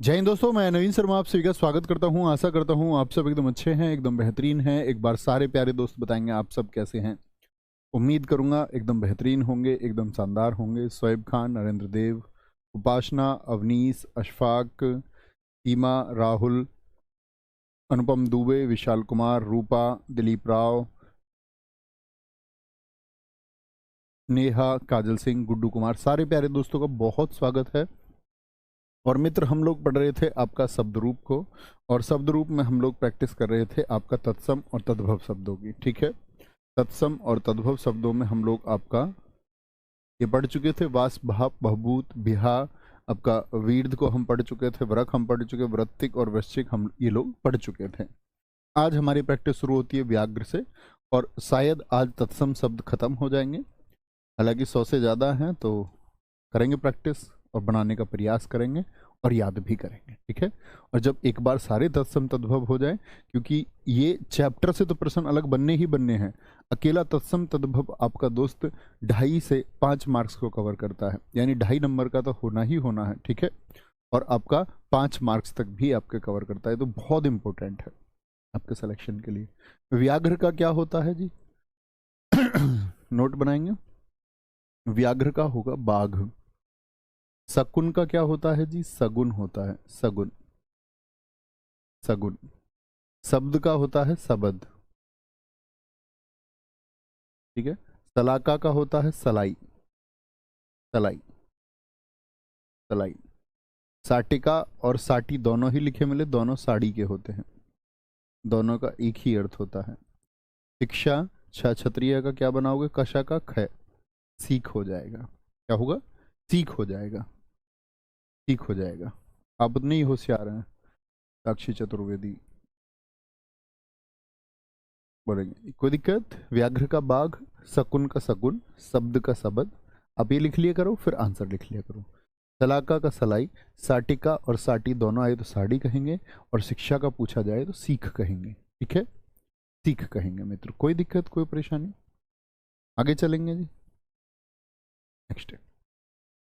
जय हिंद दोस्तों, मैं नवीन शर्मा आप सभी का स्वागत करता हूं। आशा करता हूं आप सब एकदम अच्छे हैं, एकदम बेहतरीन हैं। एक बार सारे प्यारे दोस्त बताएंगे आप सब कैसे हैं। उम्मीद करूंगा एकदम बेहतरीन होंगे, एकदम शानदार होंगे। शोएब खान, नरेंद्र देव, उपासना, अवनीश, अशफाक, सीमा, राहुल, अनुपम दुबे, विशाल कुमार, रूपा, दिलीप राव, नेहा, काजल सिंह, गुड्डू कुमार, सारे प्यारे दोस्तों का बहुत स्वागत है। और मित्र, हम लोग पढ़ रहे थे आपका शब्द रूप को, और शब्द रूप में हम लोग प्रैक्टिस कर रहे थे आपका तत्सम और तद्भव शब्दों की। ठीक है, तत्सम और तद्भव शब्दों में हम लोग आपका ये पढ़ चुके थे। वास, भाप, बहबूत, बिहा, आपका वीर्द को हम पढ़ चुके थे। व्रक हम पढ़ चुके, वृत्तिक और वृश्चिक हम ये लोग पढ़ चुके थे। आज हमारी प्रैक्टिस शुरू होती है व्याघ्र से, और शायद आज तत्सम शब्द खत्म हो जाएंगे। हालांकि 100 से ज़्यादा हैं, तो करेंगे प्रैक्टिस और बनाने का प्रयास करेंगे और याद भी करेंगे। ठीक है, और जब एक बार सारे तत्सम तद्भव हो जाए, क्योंकि ये चैप्टर से तो प्रश्न अलग बनने ही बनने हैं। अकेला तत्सम तद्भव आपका दोस्त 2.5 से 5 मार्क्स को कवर करता है, यानी 2.5 नंबर का तो होना ही होना है। ठीक है, और आपका 5 मार्क्स तक भी आपके कवर करता है, तो बहुत इंपॉर्टेंट है आपके सिलेक्शन के लिए। व्याघ्र का क्या होता है जी? नोट बनाएंगे। व्याघ्र का होगा बाघ। शकुन का क्या होता है जी? सगुन होता है, सगुन, सगुन। शब्द का होता है शबद। ठीक है, सलाका का होता है सलाई, सलाई, सलाई। साटिका और साटी दोनों ही लिखे मिले, दोनों साड़ी के होते हैं, दोनों का एक ही अर्थ होता है। शिक्षा, क्षत्रिय का क्या बनाओगे? कशा का ख, सीख हो जाएगा। क्या होगा? सीख हो जाएगा, सीख हो जाएगा। आप नहीं होशियार हैं। साक्षी चतुर्वेदी बोलेंगे, कोई दिक्कत? व्याघ्र का बाघ, शकुन का सगुन, शब्द का शबद। आप ये लिख लिया करो, फिर आंसर लिख लिया करो। सलाका का सलाई, साटिका और साटी दोनों आए तो साड़ी कहेंगे, और शिक्षा का पूछा जाए तो सीख कहेंगे। ठीक है, सीख कहेंगे मित्र। कोई दिक्कत, कोई परेशानी? आगे चलेंगे जी। नेक्स्ट,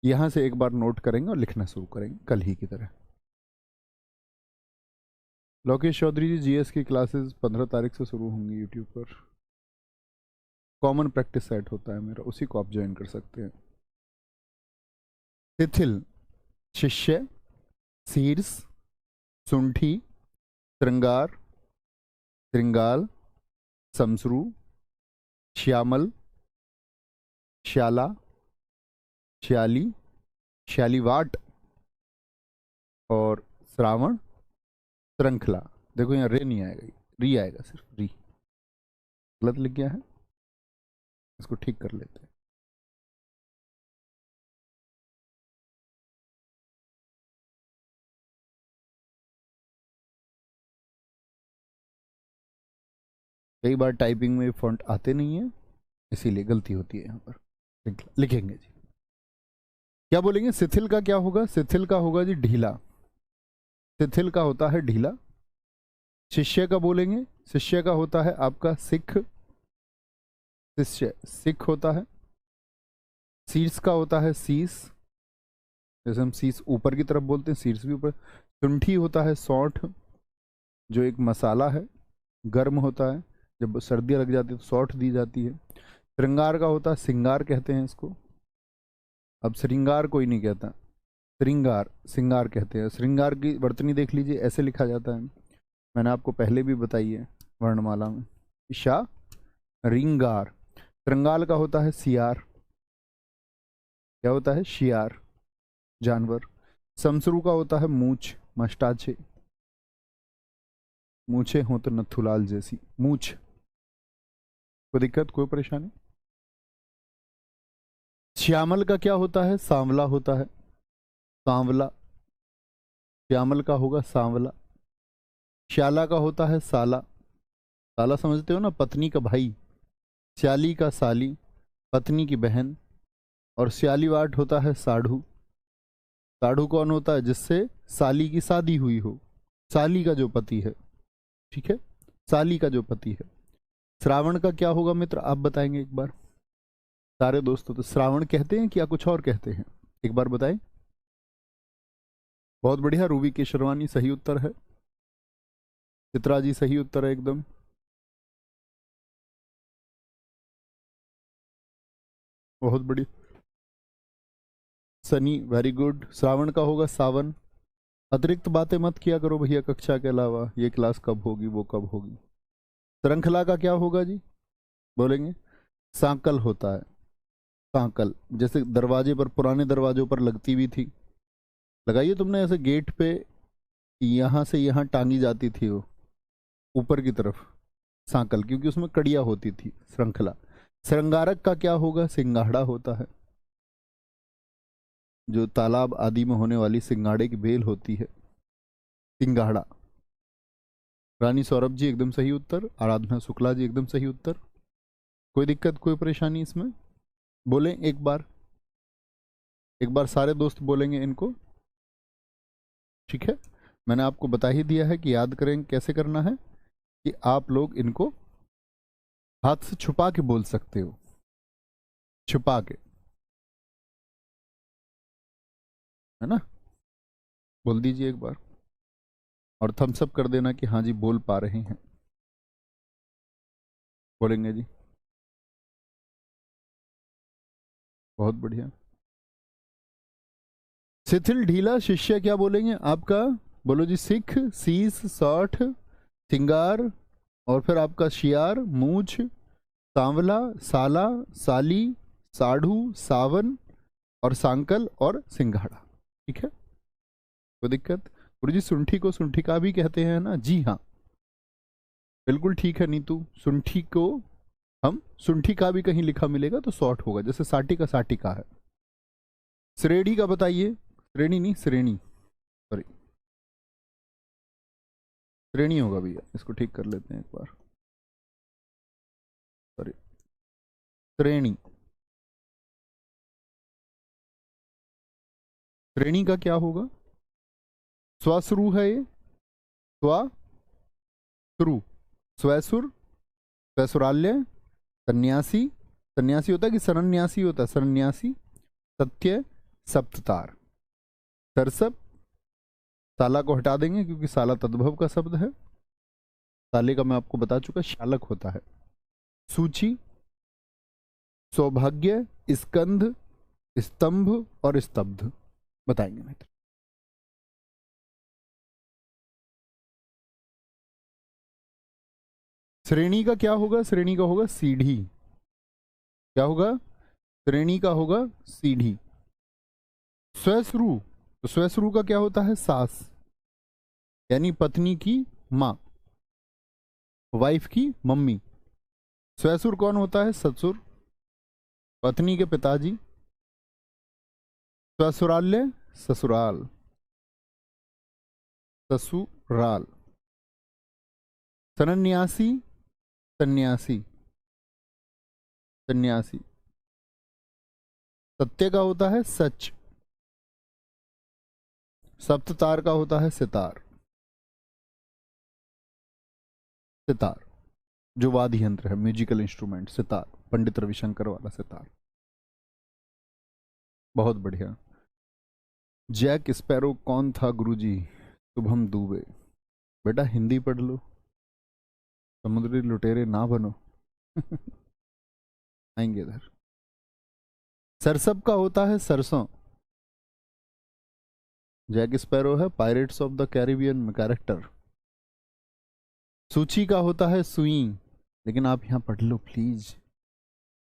यहां से एक बार नोट करेंगे और लिखना शुरू करेंगे कल ही की तरह। लोकेश चौधरी जी, जीएस की क्लासेस 15 तारीख से शुरू होंगी यूट्यूब पर। कॉमन प्रैक्टिस सेट होता है मेरा, उसी को आप ज्वाइन कर सकते हैं। शिथिल, शिष्य, शीर्ष, सुंठी, श्रृंगार, श्रृंगाल, समसरू, श्यामल, श्याला, श्याली, श्यालीवाट और श्रावण, श्रृंखला। देखो यहाँ रे नहीं आएगा, री आएगा, सिर्फ री। गलत लिख गया है, इसको ठीक कर लेते हैं। कई बार टाइपिंग में फॉन्ट आते नहीं है, इसीलिए गलती होती है यहाँ पर। श्रृंखला लिखेंगे जी। क्या बोलेंगे? शिथिल का क्या होगा? शिथिल का होगा जी ढीला। शिथिल का होता है ढीला। शिष्य का बोलेंगे, शिष्य का होता है आपका सिख, शिष्य सिख होता है। शीर्ष का होता है शीस, जैसे हम शीस ऊपर की तरफ बोलते हैं, शीर्ष भी ऊपर। सुंठी होता है सौंठ, जो एक मसाला है, गर्म होता है, जब सर्दियाँ लग जाती है तो सौंठ दी जाती है। श्रृंगार का होता है सिंगार, कहते हैं इसको। अब श्रृंगार कोई नहीं कहता, श्रृंगार सिंगार कहते हैं। श्रृंगार की वर्तनी देख लीजिए, ऐसे लिखा जाता है, मैंने आपको पहले भी बताई है वर्णमाला में। ईशा रिंगार। श्रृंगाल का होता है सियार, क्या होता है? शियार, जानवर। समसरू का होता है मूछ, मस्टाचे, मूछे हो तो नथुलाल जैसी मूछ। कोई दिक्कत, कोई परेशानी? श्यामल का क्या होता है? सांवला होता है, सांवला। श्यामल का होगा सांवला। श्याला का होता है साला, साला समझते हो ना, पत्नी का भाई। श्याली का साली, पत्नी की बहन। और श्यालीवाट होता है साढ़ू। साढ़ू कौन होता है? जिससे साली की शादी हुई हो, साली का जो पति है। ठीक है, साली का जो पति है। श्रावण का क्या होगा मित्र, आप बताएंगे एक बार सारे दोस्तों? तो श्रावण कहते हैं कि या कुछ और कहते हैं, एक बार बताएं। बहुत बढ़िया, रूबी केशरवानी सही उत्तर है। चित्रा जी सही उत्तर है एकदम। बहुत बढ़िया। Sunny very good. श्रावण का होगा सावन। अतिरिक्त बातें मत किया करो भैया कक्षा के अलावा, ये क्लास कब होगी वो कब होगी। श्रृंखला का क्या होगा जी, बोलेंगे? सांकल होता है, सांकल, जैसे दरवाजे पर, पुराने दरवाजों पर लगती भी थी। लगाइए तुमने ऐसे गेट पे, यहाँ से यहाँ टांगी जाती थी वो ऊपर की तरफ, सांकल, क्योंकि उसमें कड़ियाँ होती थी। श्रृंखला। श्रृंगारक का क्या होगा? सिंगाड़ा होता है, जो तालाब आदि में होने वाली सिंगाड़े की बेल होती है, सिंगाड़ा। रानी सौरभ जी एकदम सही उत्तर। आराधना शुक्ला जी एकदम सही उत्तर। कोई दिक्कत, कोई परेशानी इसमें? बोलें एक बार, एक बार सारे दोस्त बोलेंगे इनको, ठीक है? मैंने आपको बता ही दिया है कि याद करें कैसे करना है, कि आप लोग इनको हाथ से छुपा के बोल सकते हो, छुपा के, है ना? बोल दीजिए एक बार, और थम्स अप कर देना कि हाँ जी बोल पा रहे हैं। बोलेंगे जी? बहुत बढ़िया। शिथिल ढीला शिष्य क्या बोलेंगे आपका? बोलो जी। सिख, सीस, सौठ, सिंगार, और फिर आपका शियार, मूछ, सांवला, साला, साली, साढ़ू, सावन, और सांकल, और सिंघाड़ा। ठीक है, कोई दिक्कत? गुरु जी सुंठी को सुंठिका भी कहते हैं ना? जी हाँ, बिल्कुल ठीक है नीतू। सुंठी को हम सुंठिका भी कहीं लिखा मिलेगा तो शॉर्ट होगा, जैसे साटी का साटिका है। श्रेणी का बताइए। श्रेणी नहीं, श्रेणी, सॉरी, श्रेणी होगा भैया, इसको ठीक कर लेते हैं एक बार। सॉरी, श्रेणी। श्रेणी का क्या होगा? स्वश्रु है ये, स्वश्रु, स्वैसुर, स्वैसुराल्य, सन्यासी, सन्यासी होता है कि सरन्यासी होता है? सरन्यासी, सत्य, सप्ततार, सरसप। साला को हटा देंगे क्योंकि साला तद्भव का शब्द है। साले का मैं आपको बता चुका, शालक होता है। सूची, सौभाग्य, स्कंध, स्तंभ, और स्तब्ध बताएंगे मित्र। श्रेणी का क्या होगा? श्रेणी का होगा सीढ़ी। क्या होगा? श्रेणी का होगा सीढ़ी। स्वश्रु, तो स्वश्रु का क्या होता है? सास, यानी पत्नी की माँ, वाइफ की मम्मी। स्वसुर कौन होता है? ससुर, पत्नी के पिताजी। ससुराल्य, ससुराल, ससुराल। सन्यासी, सन्यासी, सन्यासी। सत्य का होता है सच, सप्ततार का होता है सितार, सितार जो वाद्य यंत्र है, म्यूजिकल इंस्ट्रूमेंट, सितार, पंडित रविशंकर वाला सितार। बहुत बढ़िया। जैक स्पैरो कौन था गुरुजी? शुभम दुबे। बेटा हिंदी पढ़ लो, समुद्री लुटेरे ना बनो। आएंगे इधर। सरसब का होता है सरसों। जैक स्पैरो है पायरेट्स ऑफ द कैरिबियन में कैरेक्टर। सूची का होता है सुई, लेकिन आप यहां पढ़ लो प्लीज।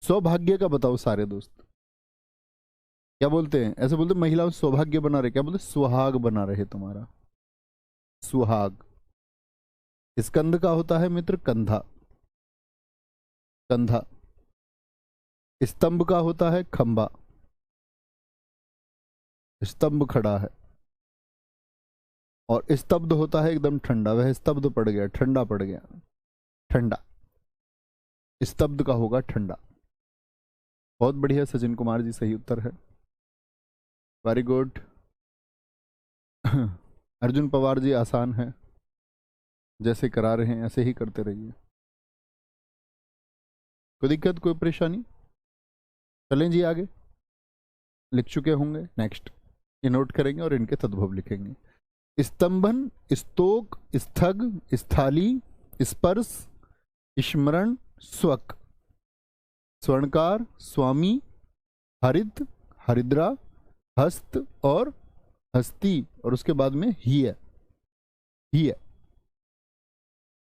सौभाग्य का बताओ सारे दोस्त, क्या बोलते हैं? ऐसे बोलते महिलाओं सौभाग्य बना रहे, क्या बोलते? सुहाग बना रहे तुम्हारा, सुहाग। स्कंद का होता है मित्र कंधा, कंधा। स्तंभ का होता है खंबा, स्तंभ खड़ा है। और स्तब्ध होता है एकदम ठंडा, वह स्तब्ध पड़ गया, ठंडा पड़ गया, ठंडा। स्तब्ध का होगा ठंडा। बहुत बढ़िया सचिन कुमार जी, सही उत्तर है, वेरी गुड। अर्जुन पवार जी आसान है, जैसे करा रहे हैं ऐसे ही करते रहिए, कोई दिक्कत, कोई परेशानी? चलें जी आगे। लिख चुके होंगे, नेक्स्ट ये नोट करेंगे और इनके तद्भव लिखेंगे। स्तंभन, स्तोक, स्थग, स्थाली, स्पर्श, स्मरण, स्वक, स्वर्णकार, स्वामी, हरित, हरिद्रा, हस्त और हस्ती, और उसके बाद में ही है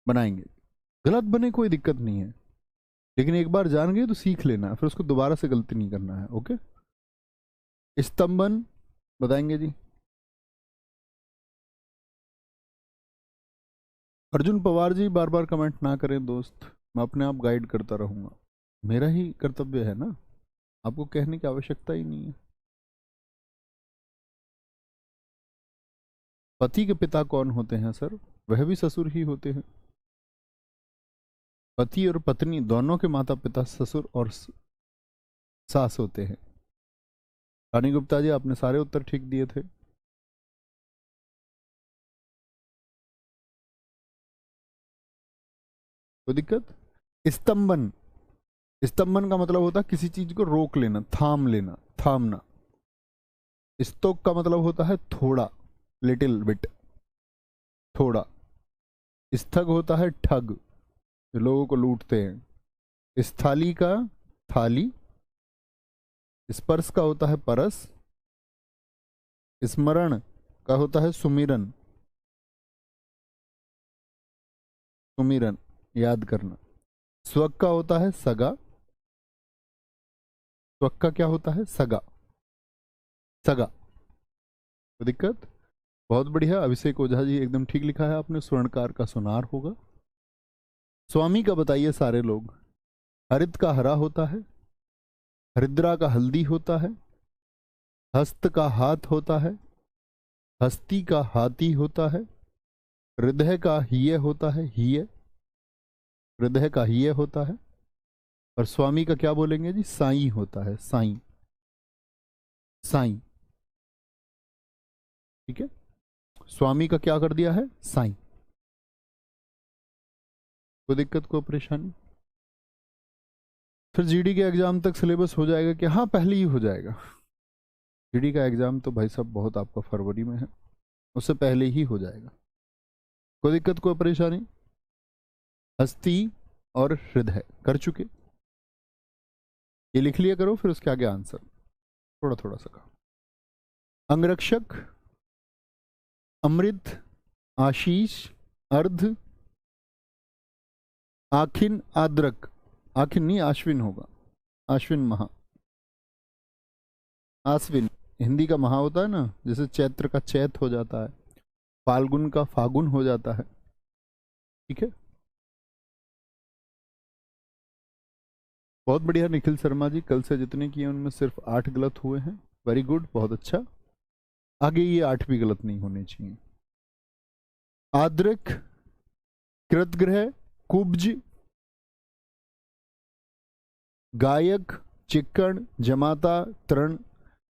बनाएंगे। गलत बने कोई दिक्कत नहीं है, लेकिन एक बार जान गए तो सीख लेना, फिर उसको दोबारा से गलती नहीं करना है। ओके, स्तंभन बताएंगे जी। अर्जुन पवार जी बार बार कमेंट ना करें दोस्त, मैं अपने आप गाइड करता रहूंगा, मेरा ही कर्तव्य है ना, आपको कहने की आवश्यकता ही नहीं है। पति के पिता कौन होते हैं सर? वह भी ससुर ही होते हैं। पति और पत्नी दोनों के माता पिता ससुर और सास होते हैं। रानी गुप्ता जी आपने सारे उत्तर ठीक दिए थे। कोई दिक्कत? स्तंभन, स्तंभन का मतलब होता है किसी चीज को रोक लेना, थाम लेना, थामना। स्तोक का मतलब होता है थोड़ा, लिटिल बिट, थोड़ा। स्थग होता है ठग, जो लोगों को लूटते हैं। स्थाली का थाली। स्पर्श का होता है परस। स्मरण का होता है सुमिरन, सुमिरन याद करना। स्वक का होता है सगा। स्वक का क्या होता है? सगा, सगा। तो दिक्कत? बहुत बढ़िया, अभिषेक ओझा जी एकदम ठीक लिखा है आपने, स्वर्णकार का सुनार होगा। स्वामी का बताइए सारे लोग। हरित का हरा होता है, हरिद्रा का हल्दी होता है, हस्त का हाथ होता है, हस्ती का हाथी होता है, हृदय का हिय होता है, हिय, हृदय का हिय होता है, और स्वामी का क्या बोलेंगे जी? साई होता है, साई, साई। ठीक है, स्वामी का क्या कर दिया है? साई। कोई दिक्कत, कोई परेशानी? फिर जीडी के एग्जाम तक सिलेबस हो जाएगा कि? हाँ, पहले ही हो जाएगा। जीडी का एग्जाम तो भाई साहब बहुत आपका फरवरी में है, उससे पहले ही हो जाएगा। कोई दिक्कत, कोई परेशानी? हस्ती और हृदय कर चुके, ये लिख लिया करो, फिर उसके आगे आंसर थोड़ा थोड़ा सा कहा। अंगरक्षक, अमृत, आशीष, अर्ध, आखिन, आद्रक। आखिन नहीं, आश्विन होगा, आश्विन महा, आश्विन। हिंदी का महा होता है ना, जैसे चैत्र का चैत हो जाता है, फाल्गुन का फागुन हो जाता है। ठीक है, बहुत बढ़िया निखिल शर्मा जी, कल से जितने किए उनमें सिर्फ 8 गलत हुए हैं। वेरी गुड, बहुत अच्छा। आगे ये 8 भी गलत नहीं होने चाहिए। आद्रक, कृतग्रह, कुब्ज, गायक, चिक्कण, जमाता, तरण,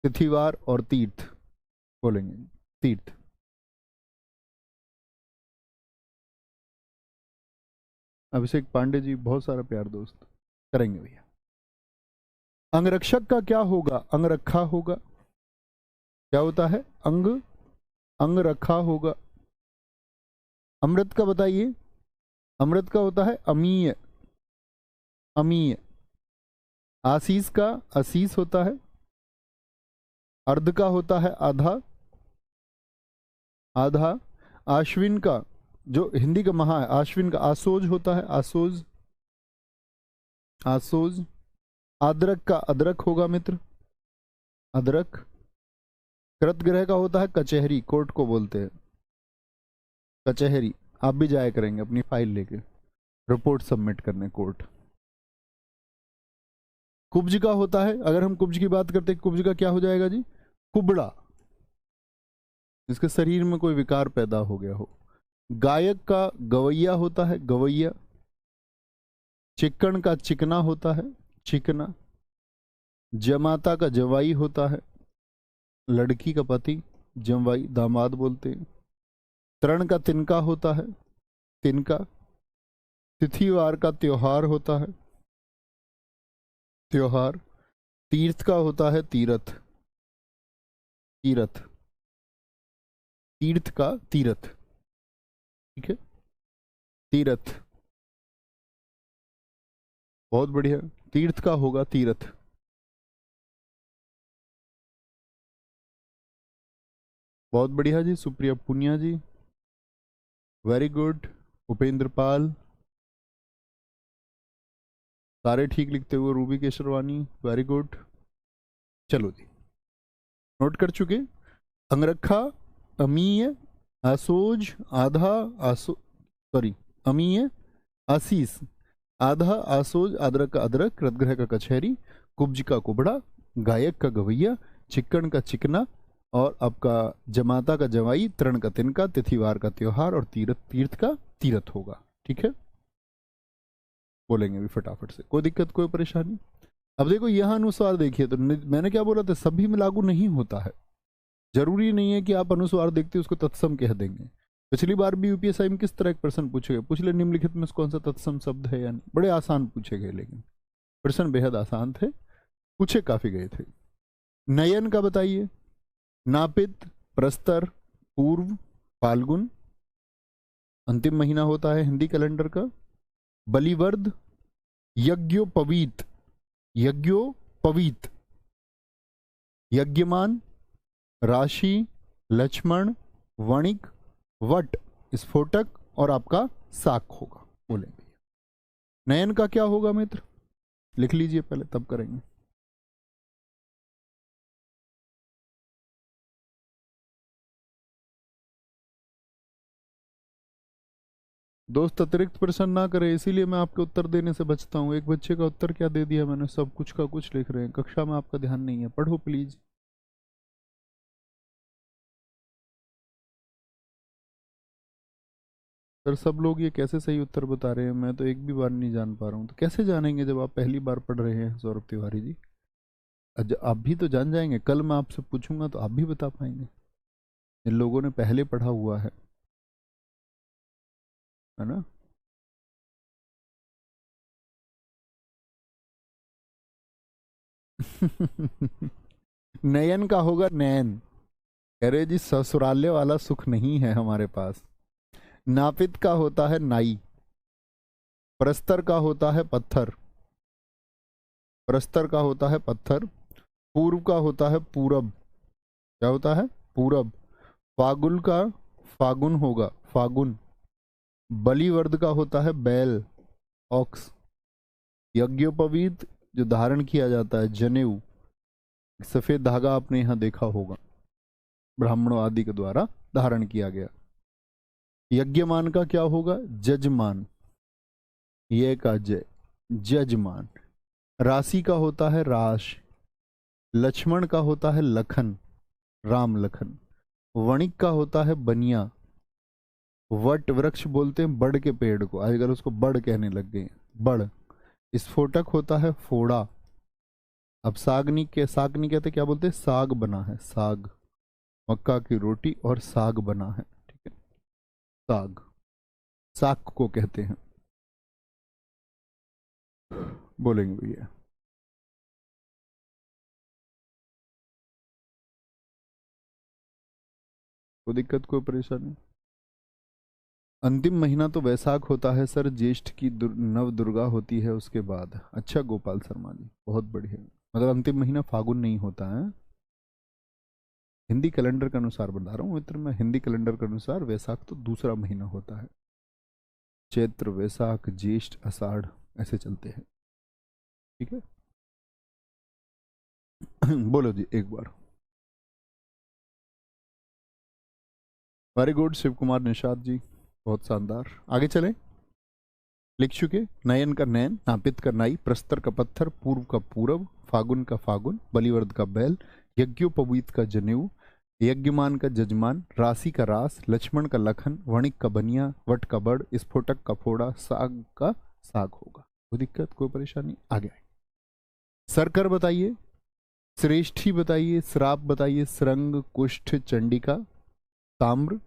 तिथिवार और तीर्थ बोलेंगे। तीर्थ। अभिषेक पांडे जी बहुत सारा प्यार दोस्त, करेंगे भैया। अंगरक्षक का क्या होगा? अंग रखा होगा। क्या होता है? अंग, अंग रखा होगा। अमृत का बताइए। अमृत का होता है अमीय, अमीय। आशीष का आशीष होता है। अर्ध का होता है आधा, आधा। आश्विन का, जो हिंदी का महा है, आश्विन का आसोज होता है, आसोज, आसोज। आद्रक का अदरक होगा मित्र, अदरक। कृतग्रह का होता है कचहरी, कोर्ट को बोलते हैं, कचहरी। आप भी जाया करेंगे अपनी फाइल लेके रिपोर्ट सबमिट करने कोर्ट। कुब्ज का होता है, अगर हम कुब्ज की बात करते हैं, कुब्ज का क्या हो जाएगा जी? कुबड़ा, जिसके शरीर में कोई विकार पैदा हो गया हो। गायक का गवैया होता है, गवैया। चिक्कण का चिकना होता है, चिकना। जमाता का जवाई होता है, लड़की का पति, जवाई, दामाद बोलते हैं। तरण का तिनका होता है, तिनका। तिथिवार का त्योहार होता है, त्योहार। तीर्थ का होता है तीरथ, तीरथ। तीर्थ का तीरथ, ठीक है, तीरथ, बहुत बढ़िया। तीर्थ का होगा तीरथ। बहुत बढ़िया जी, सुप्रिया पुनिया जी, वेरी गुड। उपेंद्र पाल, सारे ठीक लिखते हुए। Ruby Kesharwani, very good. चलो जी, नोट कर चुके। अंगरखा, अमीय, आसोज, आधा, आसो, सॉरी, अमीय, आसीस, आधा, आसोज, अदरक का अदरक, रतग्रह का कचहरी, कुब्ज का कुबड़ा, गायक का गवैया, चिक्कन का चिकना, और आपका जमाता का जवाई, तरण का तिनका, तिथिवार का त्योहार, और तीर्थ, तीर्थ का तीरथ होगा। ठीक है, बोलेंगे भी फटाफट से, कोई दिक्कत कोई परेशानी। अब देखो यह अनुस्वार देखिए, तो मैंने क्या बोला था, सभी में लागू नहीं होता है। जरूरी नहीं है कि आप अनुस्वार देखते उसको तत्सम कह देंगे। पिछली बार भी यूपीएसआई में किस तरह एक प्रश्न पूछे गए, पूछ ले निम्नलिखित में से कौन सा तत्सम शब्द है या नहीं। बड़े आसान पूछे गए, लेकिन प्रश्न बेहद आसान थे, पूछे काफी गए थे। नयन का बताइए। नापित, प्रस्तर, पूर्व, फाल्गुन, अंतिम महीना होता है हिंदी कैलेंडर का। बलिवर्द, यज्ञोपवीत, यज्ञोपवीत, यज्ञमान, राशि, लक्ष्मण, वणिक, वट, स्फोटक, और आपका साक होगा। बोलेंगे नयन का क्या होगा मित्र, लिख लीजिए पहले तब करेंगे। दोस्त अतिरिक्त प्रश्न ना करें, इसीलिए मैं आपके उत्तर देने से बचता हूँ। एक बच्चे का उत्तर क्या दे दिया मैंने, सब कुछ का कुछ लिख रहे हैं। कक्षा में आपका ध्यान नहीं है, पढ़ो प्लीज। सर सब लोग ये कैसे सही उत्तर बता रहे हैं, मैं तो एक भी बार नहीं जान पा रहा हूँ। तो कैसे जानेंगे जब आप पहली बार पढ़ रहे हैं सौरभ तिवारी जी। आप भी तो जान जाएंगे, कल मैं आपसे पूछूंगा तो आप भी बता पाएंगे। इन लोगों ने पहले पढ़ा हुआ है ना। नयन का होगा नैन। कह रहे जी ससुराले वाला सुख नहीं है हमारे पास। नापित का होता है नाई। प्रस्तर का होता है पत्थर। प्रस्तर का होता है पत्थर। पूर्व का होता है पूरब। क्या होता है, पूरब। फागुन का फागुन होगा, फागुन। बलिवर्द का होता है बैल, ऑक्स। यज्ञोपवीत जो धारण किया जाता है, जनेऊ, सफेद धागा आपने यहां देखा होगा, ब्राह्मणों आदि के द्वारा धारण किया गया। यज्ञमान का क्या होगा, जजमान, ये का जय, जजमान। राशि का होता है राश। लक्ष्मण का होता है लखन, राम लखन। वणिक का होता है बनिया। वट वृक्ष बोलते हैं बड़ के पेड़ को, आजकल उसको बड़ कहने लग गए हैं, बड़। स्फोटक होता है फोड़ा। अब सागनी कहते क्या बोलते हैं, साग बना है, साग, मक्का की रोटी और साग बना है, ठीक है, साग, साग को कहते हैं। बोलेंगे भैया। कोई दिक्कत कोई परेशानी। अंतिम महीना तो वैसाख होता है सर, ज्येष्ठ की नव दुर्गा होती है उसके बाद। अच्छा गोपाल शर्मा जी, बहुत बढ़िया। मतलब अंतिम महीना फागुन नहीं होता है, हिंदी कैलेंडर के अनुसार बता रहा हूँ मित्र मैं। हिंदी कैलेंडर के अनुसार वैसाख तो दूसरा महीना होता है। चैत्र, वैसाख, ज्येष्ठ, आषाढ़, ऐसे चलते हैं, ठीक है। बोलो जी एक बार। वेरी गुड शिव कुमार निषाद जी, बहुत शानदार। आगे चलें, लिख चुके। नयन का नैन, नापित का नाई, प्रस्तर का पत्थर, पूर्व का पूरब, फागुन का फागुन, बलिवर्द का बैल, यज्ञोपवीत का जनेऊ, यज्ञमान का जजमान, राशि का रास, लक्ष्मण का लखन, वणिक का बनिया, वट का बड़, स्फोटक का फोड़ा, साग का साग होगा। कोई दिक्कत कोई परेशानी, आगे सरकर बताइए, श्रेष्ठी बताइए, श्राप बताइए, श्रृंग, कुष्ठ, चंडिका, ताम्र,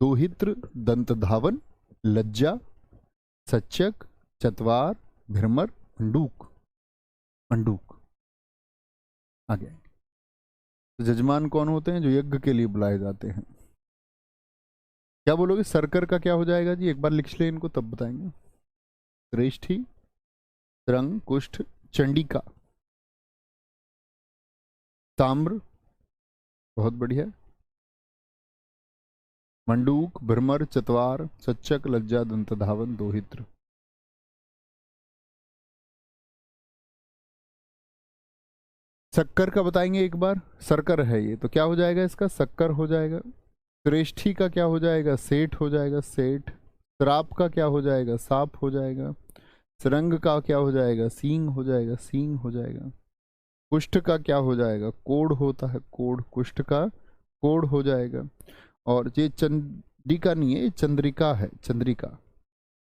दोहित्र, दंत धावन, लज्जा, सच्चक, चतवार, भ्रमर, मंडूक, मंडूक। आगे तो जजमान कौन होते हैं, जो यज्ञ के लिए बुलाए जाते हैं। क्या बोलोगे? सर्कर का क्या हो जाएगा जी? एक बार लिख ले इनको तब बताएंगे। श्रेष्ठी, रंग, कुष्ठ, चंडिका, ताम्र, बहुत बढ़िया, मंडूक, भ्रमर, चतवार, चच्चक, लज्जा, दंत धावन, दोहित्र। शक्कर का बताएंगे एक बार। सर्कर है ये, तो क्या हो जाएगा इसका? शक्कर हो जाएगा। श्रेष्ठी का क्या हो जाएगा? सेठ हो जाएगा, सेठ। श्राप का क्या हो जाएगा? साप हो जाएगा। सरंग का क्या हो जाएगा? सींग हो जाएगा, सींग हो जाएगा। कुष्ठ का क्या हो जाएगा? कोढ़ होता है, कोढ़। कुष्ठ का कोढ़ हो जाएगा। और ये चंडिका नहीं है, ये चंद्रिका है, चंद्रिका।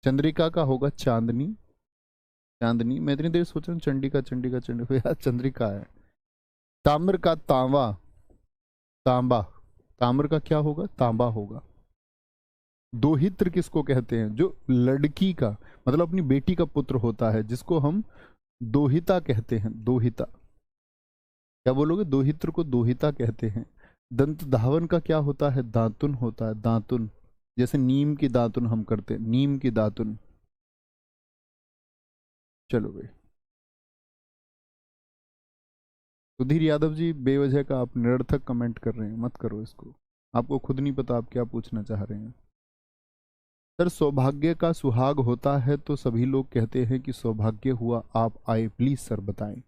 चंद्रिका का होगा चांदनी, चांदनी। मैं इतनी देर सोच रहा हूँ चंडिका चंडिका चंडिका, यार चंद्रिका है। ताम्र का तांबा, तांबा। ताम्र का क्या होगा? तांबा होगा। दोहित्र किसको कहते हैं? जो लड़की का मतलब अपनी बेटी का पुत्र होता है, जिसको हम दोहिता कहते हैं, दोहिता। क्या बोलोगे? दोहित्र को दोहिता कहते हैं। दंत धावन का क्या होता है? दातुन होता है, दातुन। जैसे नीम की दातुन हम करते हैं, नीम की दातुन। चलो भाई। सुधीर यादव जी, बेवजह का आप निरर्थक कमेंट कर रहे हैं, मत करो इसको। आपको खुद नहीं पता आप क्या पूछना चाह रहे हैं। सर, सौभाग्य का सुहाग होता है तो सभी लोग कहते हैं कि सौभाग्य हुआ, आप आए, प्लीज सर बताएं।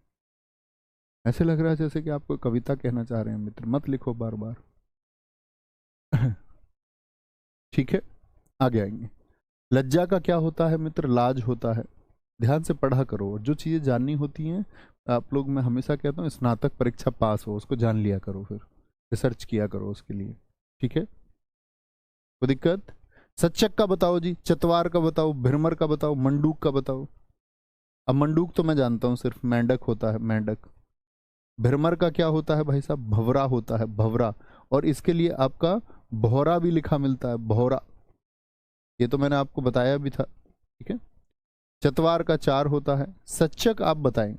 ऐसे लग रहा है जैसे कि आप कोई कविता कहना चाह रहे हैं मित्र, मत लिखो बार बार। ठीक है, आगे आएंगे। लज्जा का क्या होता है मित्र? लाज होता है। ध्यान से पढ़ा करो, और जो चीज़ें जाननी होती हैं आप लोग, मैं हमेशा कहता हूँ स्नातक परीक्षा पास हो उसको जान लिया करो, फिर रिसर्च किया करो उसके लिए। ठीक है, कोई दिक्कत? सच्चक का बताओ जी, चतवार का बताओ, भ्रमर का बताओ, मंडूक का बताओ। अब मंडूक तो मैं जानता हूँ, सिर्फ मेंढक होता है, मेंढक। भ्रमर का क्या होता है भाई साहब? भवरा होता है, भवरा। और इसके लिए आपका भौरा भी लिखा मिलता है, भौरा। ये तो मैंने आपको बताया भी था। ठीक है, चतवार का चार होता है। सच्चक आप बताएं,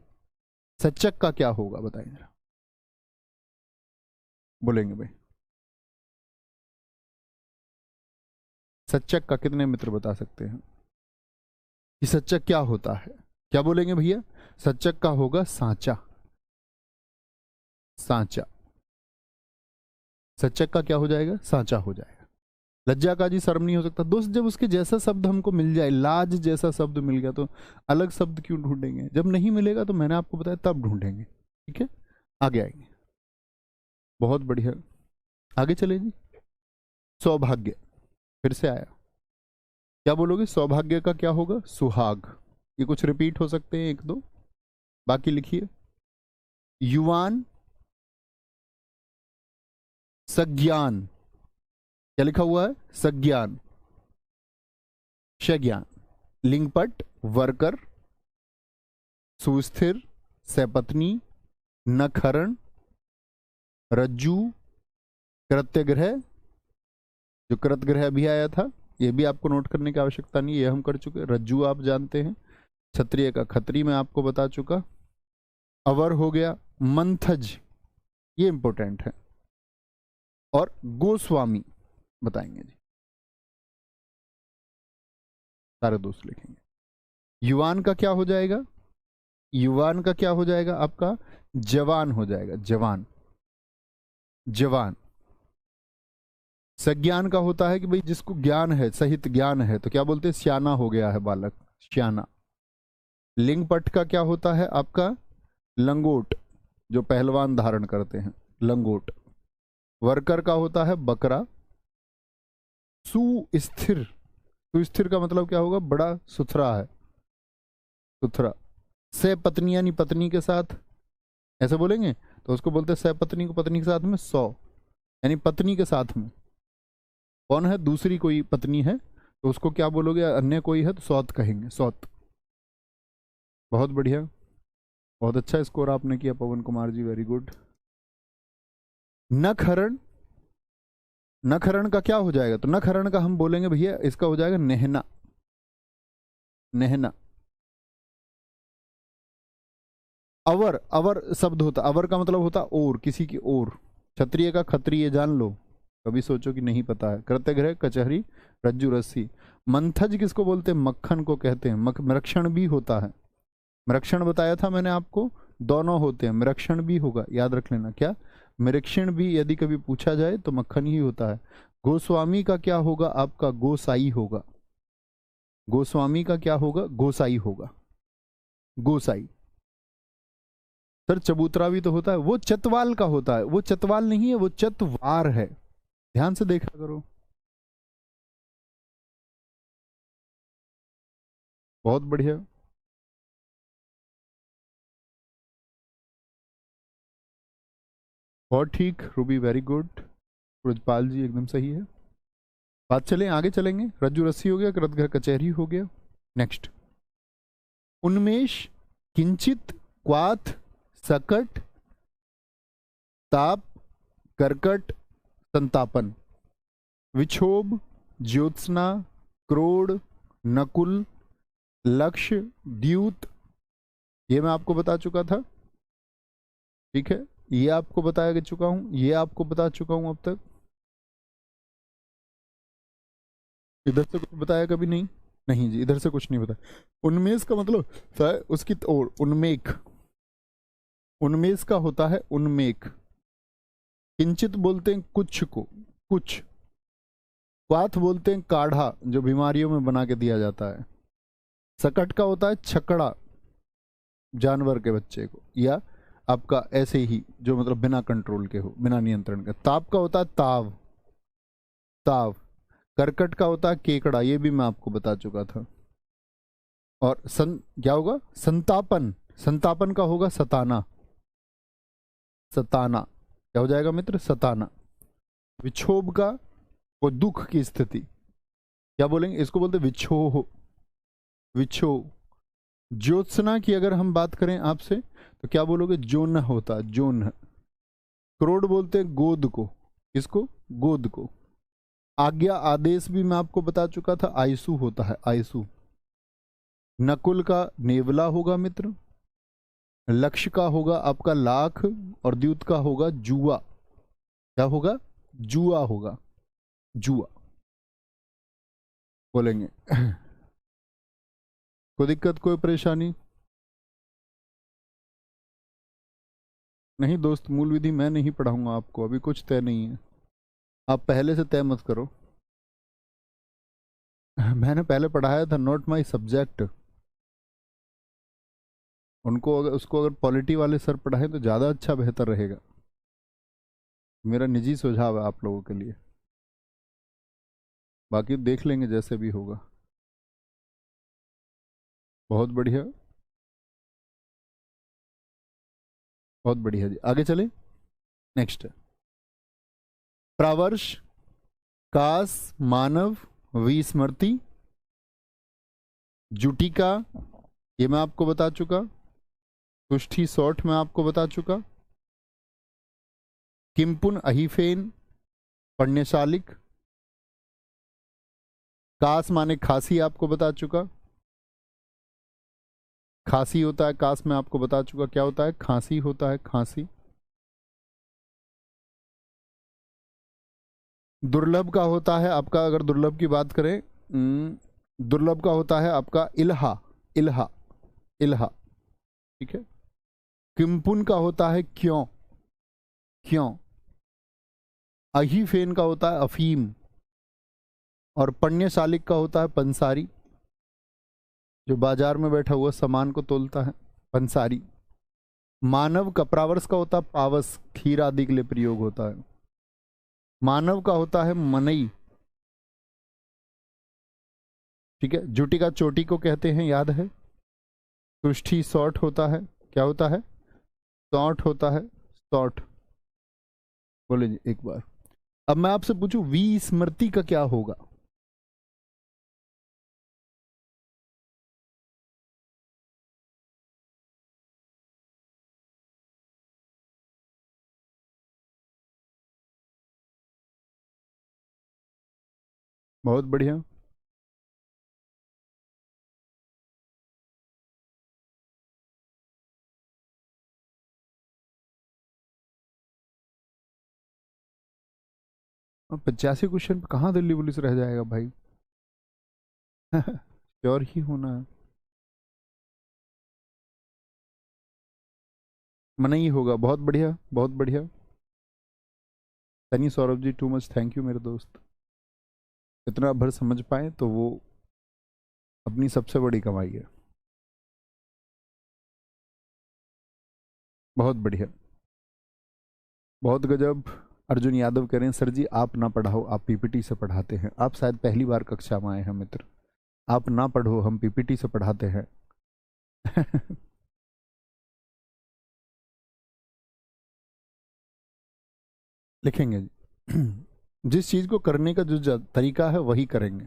सच्चक का क्या होगा बताएं जरा, बोलेंगे भाई। सच्चक का कितने मित्र बता सकते हैं कि सच्चक क्या होता है? क्या बोलेंगे भैया? सच्चक का होगा सांचा, सांचा। सच्चक का क्या हो जाएगा? सांचा हो जाएगा। लज्जा का जी शर्म नहीं हो सकता दोस्त, जब उसके जैसा शब्द हमको मिल जाए, लाज जैसा शब्द मिल गया तो अलग शब्द क्यों ढूंढेंगे? जब नहीं मिलेगा तो मैंने आपको बताया तब ढूंढेंगे। ठीक है, आगे आएंगे। बहुत बढ़िया, आगे चले जी। सौभाग्य, फिर से आया। क्या बोलोगे? सौभाग्य का क्या होगा? सुहाग। ये कुछ रिपीट हो सकते हैं एक दो, बाकी लिखिए। युवान, सज्ञान। क्या लिखा हुआ है? सज्ञान, शज्ञान। लिंगपट, वर्कर, सुस्थिर, सपत्नी, नखहरण, रज्जू, कृत्यग्रह। जो कृतग्रह अभी आया था, ये भी आपको नोट करने की आवश्यकता नहीं, ये हम कर चुके। रज्जू आप जानते हैं। क्षत्रिय का खत्री मैं आपको बता चुका। अवर हो गया। मंथज, ये इंपॉर्टेंट है। और गोस्वामी बताएंगे जी, सारे दोस्त लिखेंगे। युवान का क्या हो जाएगा? युवान का क्या हो जाएगा आपका? जवान हो जाएगा, जवान, जवान। सज्ञान का होता है कि भाई जिसको ज्ञान है, सहित ज्ञान है, तो क्या बोलते हैं? श्याना हो गया है बालक, श्याना। लिंगपट का क्या होता है आपका? लंगोट, जो पहलवान धारण करते हैं, लंगोट। वर्कर का होता है बकरा। सुस्थिर, सुस्थिर का मतलब क्या होगा? बड़ा सुथरा है, सुथरा। से पत्नी यानी पत्नी के साथ, ऐसे बोलेंगे तो उसको बोलते हैं सपत्नी को, पत्नी के साथ में सौ, यानी पत्नी के साथ में कौन है? दूसरी कोई पत्नी है तो उसको क्या बोलोगे? अन्य कोई है तो सौत कहेंगे, सौत। बहुत बढ़िया, बहुत अच्छा स्कोर आपने किया पवन कुमार जी, वेरी गुड। नखहरण, नखहरण का क्या हो जाएगा? तो नखहरण का हम बोलेंगे भैया, इसका हो जाएगा नेहना, नेहना। अवर, अवर शब्द होता, अवर का मतलब होता और, किसी की ओर। क्षत्रिय का खत्रिय जान लो, कभी सोचो कि नहीं पता है। कृत्यग्रह, कचहरी, रज्जु रस्सी। मंथज किसको बोलते हैं? मक्खन को कहते हैं। मृक्षण भी होता है। मृक्षण बताया था मैंने आपको, दोनों होते हैं, मृक्षण भी होगा, याद रख लेना। क्या? मृक्षण भी यदि कभी पूछा जाए तो मक्खन ही होता है। गोस्वामी का क्या होगा आपका? गोसाई होगा। गोस्वामी का क्या होगा? गोसाई होगा। गोसाई। सर चबूतरा भी तो होता है, वो चतवाल का होता है। वो चतवाल नहीं है, वो चतवार है। ध्यान से देखा करो। बहुत बढ़िया। बहुत ठीक रूबी, वेरी गुड। ब्रजपाल जी एकदम सही है। बात चलें, आगे चलेंगे। रज्जु रस्सी हो गया, कृतघ्र कचहरी हो गया। नेक्स्ट, उन्मेष, किंचित, क्वाथ, सकट, ताप, कर्कट, संतापन। विक्षोभ, ज्योत्सना, क्रोड़, नकुल, लक्ष्य, द्यूत। ये मैं आपको बता चुका था, ठीक है। ये आपको बताया चुका हूं, ये आपको बता चुका हूं अब तक। इधर से कुछ बताया कभी? नहीं, नहीं जी, इधर से कुछ नहीं बताया। उन्मेष का मतलब उसकी ओर, उन्मेख। उन्मेष का होता है उन्मेख। किंचित बोलते हैं कुछ को, कुछ। क्वाथ बोलते हैं काढ़ा, जो बीमारियों में बना के दिया जाता है। सकट का होता है छकड़ा, जानवर के बच्चे को, या आपका ऐसे ही जो मतलब बिना कंट्रोल के हो, बिना नियंत्रण के। ताप का होता है ताव, ताव। करकट का होता है केकड़ा, ये भी मैं आपको बता चुका था। और क्या होगा? संतापन। संतापन का होगा सताना, सताना। क्या हो जाएगा मित्र? सताना। विक्षोभ का, वो दुख की स्थिति, क्या बोलेंगे इसको? बोलते विक्षोह, विक्षोह। ज्योत्सना की अगर हम बात करें आपसे तो क्या बोलोगे? जोन होता, जोन। क्रोड बोलते हैं गोद को, किसको? गोद को। आज्ञा, आदेश भी मैं आपको बता चुका था, आयसु होता है, आयसु। नकुल का नेवला होगा मित्र। लक्ष्य का होगा आपका लाख, और द्युत का होगा जुआ। क्या होगा? जुआ होगा, जुआ बोलेंगे। कोई दिक्कत, कोई परेशानी? नहीं दोस्त, मूल विधि मैं नहीं पढ़ाऊंगा आपको, अभी कुछ तय नहीं है। आप पहले से तय मत करो। मैंने पहले पढ़ाया था, नॉट माई सब्जेक्ट। उनको अगर उसको अगर पॉलिटी वाले सर पढ़ाएं तो ज़्यादा अच्छा बेहतर रहेगा। मेरा निजी सुझाव है आप लोगों के लिए, बाकी देख लेंगे जैसे भी होगा। बहुत बढ़िया, बहुत बढ़िया जी, आगे चले। नेक्स्ट, प्रावर्ष, कास, मानव, विस्मृति, जुटिका, ये मैं आपको बता चुका। तुष्टि, सौठ मैं आपको बता चुका। किम्पुन, अहिफेन, पण्यशालिक। कास माने खांसी, आपको बता चुका। खांसी होता है कास, में आपको बता चुका क्या होता है? खांसी होता है, खांसी। दुर्लभ का होता है आपका, अगर दुर्लभ की बात करें, दुर्लभ का होता है आपका इल्हा, इल्हा, इल्हा, ठीक है। किम्पुन का होता है क्यों, क्यों। अहीफेन का होता है अफीम, और पण्यशालिक का होता है पंसारी, जो बाजार में बैठा हुआ सामान को तोलता है, पंसारी। मानव का, प्रावर्स का होता है पावस, खीर आदि के लिए प्रयोग होता है। मानव का होता है मनई, ठीक है। जुटी का चोटी को कहते हैं, याद है। तुष्टि सौठ होता है, क्या होता है? सौठ होता है, सौठ। बोले जी एक बार। अब मैं आपसे पूछूं विस्मृति का क्या होगा? बहुत बढ़िया। 85 क्वेश्चन पे कहाँ दिल्ली पुलिस रह जाएगा भाई। श्योर ही होना है, मना ही होगा। बहुत बढ़िया, बहुत बढ़िया। Sunny Saurabh ji, too much thank you मेरे दोस्त। इतना भर समझ पाए तो वो अपनी सबसे बड़ी कमाई है। बहुत बढ़िया, बहुत गजब। अर्जुन यादव कह रहे हैं सर जी आप ना पढ़ाओ, आप पीपीटी से पढ़ाते हैं। आप शायद पहली बार कक्षा में आए हैं मित्र। आप ना पढ़ो, हम पीपीटी से पढ़ाते हैं। लिखेंगे जी। जिस चीज को करने का जो तरीका है वही करेंगे।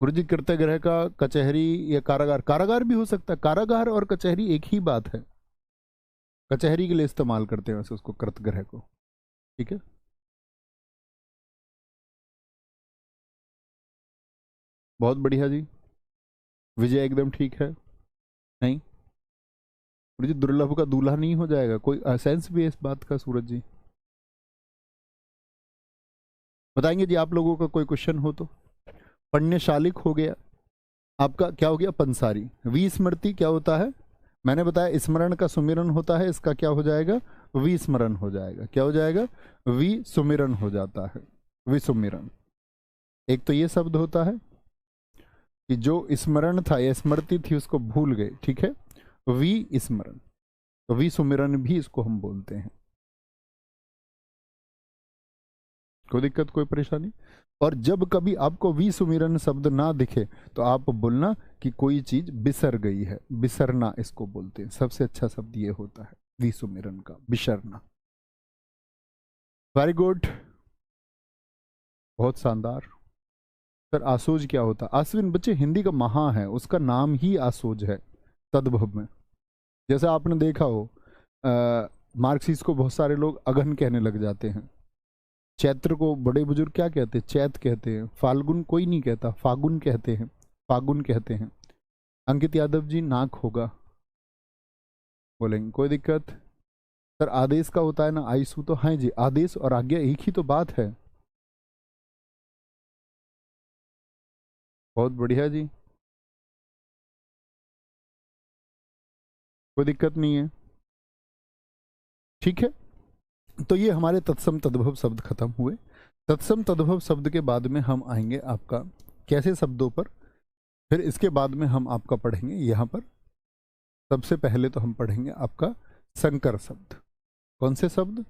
गुरु जी कृत्य ग्रह का कचहरी या कारागार, कारागार भी हो सकता है। कारागार और कचहरी एक ही बात है। कचहरी के लिए इस्तेमाल करते हैं वैसे उसको, कृतग्रह को। ठीक है, बहुत बढ़िया जी। विजय एकदम ठीक है। नहीं सूरज जी, दुर्लभ का दूल्हा नहीं हो जाएगा, कोई सेंस भी है इस बात का सूरज जी? बताएंगे जी आप लोगों का कोई क्वेश्चन हो तो। पुण्यशालिक हो गया आपका, क्या हो गया? पंसारी। विस्मृति क्या होता है? मैंने बताया स्मरण का सुमिरन होता है, इसका क्या हो जाएगा? विस्मरण हो जाएगा। क्या हो जाएगा? विसुमिरन हो जाता है, विसुमिरन। एक तो ये शब्द होता है कि जो स्मरण था या स्मृति थी उसको भूल गए, ठीक है, विस्मरण। तो विसुमिरन भी इसको हम बोलते हैं। कोई दिक्कत, कोई परेशानी? और जब कभी आपको विसुमिरन शब्द ना दिखे तो आप बोलना कि कोई चीज बिसर गई है। बिसरना इसको बोलते हैं। सबसे अच्छा शब्द ये होता है विसुमिरन का, बिसरना। वेरी गुड, बहुत शानदार। सर आसोज क्या होता है? आश्विन बच्चे हिंदी का महा है, उसका नाम ही आसोज है तद्भव में। जैसे आपने देखा हो मार्क्सिस्ट को बहुत सारे लोग अगहन कहने लग जाते हैं। चैत्र को बड़े बुजुर्ग क्या कहते हैं? चैत कहते हैं। फाल्गुन कोई नहीं कहता, फागुन कहते हैं, फागुन कहते हैं। अंकित यादव जी नाक होगा बोलेंगे, कोई दिक्कत? सर आदेश का होता है ना आईसु, तो हाँ जी, आदेश और आज्ञा एक ही तो बात है। बहुत बढ़िया जी, कोई दिक्कत नहीं है। ठीक है, तो ये हमारे तत्सम तद्भव शब्द खत्म हुए। तत्सम तद्भव शब्द के बाद में हम आएंगे आपका कैसे शब्दों पर। फिर इसके बाद में हम आपका पढ़ेंगे यहाँ पर। सबसे पहले तो हम पढ़ेंगे आपका संकर शब्द। कौन से शब्द?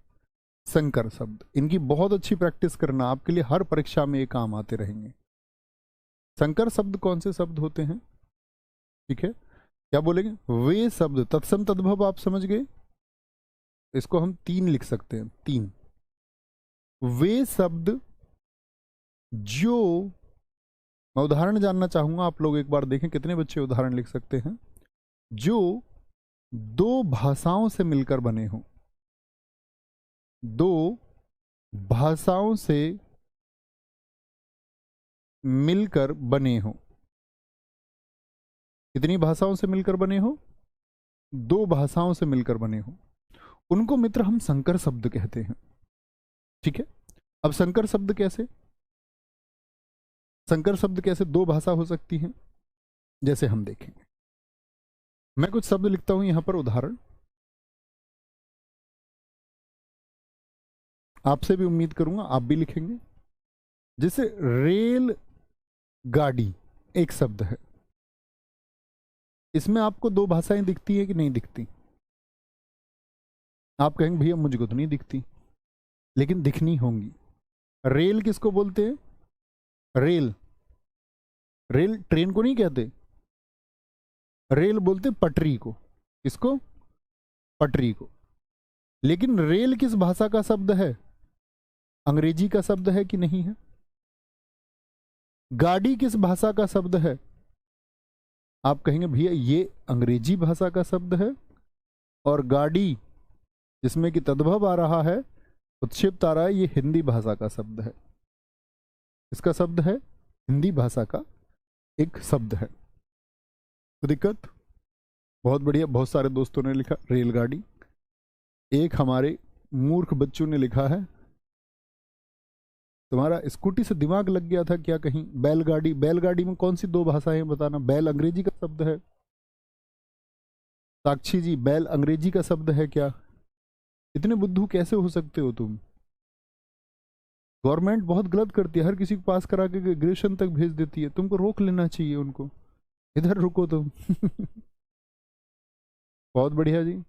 संकर शब्द। इनकी बहुत अच्छी प्रैक्टिस करना, आपके लिए हर परीक्षा में ये काम आते रहेंगे। संकर शब्द कौन से शब्द होते हैं? ठीक है, क्या बोलेंगे? वे शब्द, तत्सम तद्भव आप समझ गए। इसको हम तीन लिख सकते हैं, तीन। वे शब्द जो, मैं उदाहरण जानना चाहूंगा, आप लोग एक बार देखें कितने बच्चे उदाहरण लिख सकते हैं। जो दो भाषाओं से मिलकर बने हों, दो भाषाओं से मिलकर बने हों। कितनी भाषाओं से मिलकर बने हो? दो भाषाओं से मिलकर बने हो, उनको मित्र हम संकर शब्द कहते हैं। ठीक है, अब संकर शब्द कैसे? संकर शब्द कैसे दो भाषा हो सकती हैं, जैसे हम देखेंगे। मैं कुछ शब्द लिखता हूं यहां पर, उदाहरण आपसे भी उम्मीद करूंगा आप भी लिखेंगे। जैसे रेल गाड़ी एक शब्द है, इसमें आपको दो भाषाएं दिखती है कि नहीं दिखती? आप कहेंगे भैया मुझको तो नहीं दिखती, लेकिन दिखनी होंगी। रेल किसको बोलते हैं? रेल, रेल ट्रेन को नहीं कहते, रेल बोलते पटरी को। किसको? पटरी को। लेकिन रेल किस भाषा का शब्द है? अंग्रेजी का शब्द है कि नहीं है? गाड़ी किस भाषा का शब्द है? आप कहेंगे भैया ये अंग्रेजी भाषा का शब्द है, और गाड़ी जिसमें कि तद्भव आ रहा है, उत्क्षिप्त आ रहा है, ये हिंदी भाषा का शब्द है। इसका शब्द है, हिंदी भाषा का एक शब्द है। दिक्कत? बहुत बढ़िया, बहुत सारे दोस्तों ने लिखा रेलगाड़ी। एक हमारे मूर्ख बच्चों ने लिखा है तुम्हारा स्कूटी से दिमाग लग गया था क्या कहीं? बैलगाड़ी। बैलगाड़ी में कौन सी दो भाषाएं बताना? बैल अंग्रेजी का शब्द है। साक्षी जी, बैल अंग्रेजी का शब्द है क्या? इतने बुद्धू कैसे हो सकते हो तुम? गवर्नमेंट बहुत गलत करती है, हर किसी को पास करा के ग्रेजुएशन तक भेज देती है। तुमको रोक लेना चाहिए उनको। इधर रुको तुम। बहुत बढ़िया जी।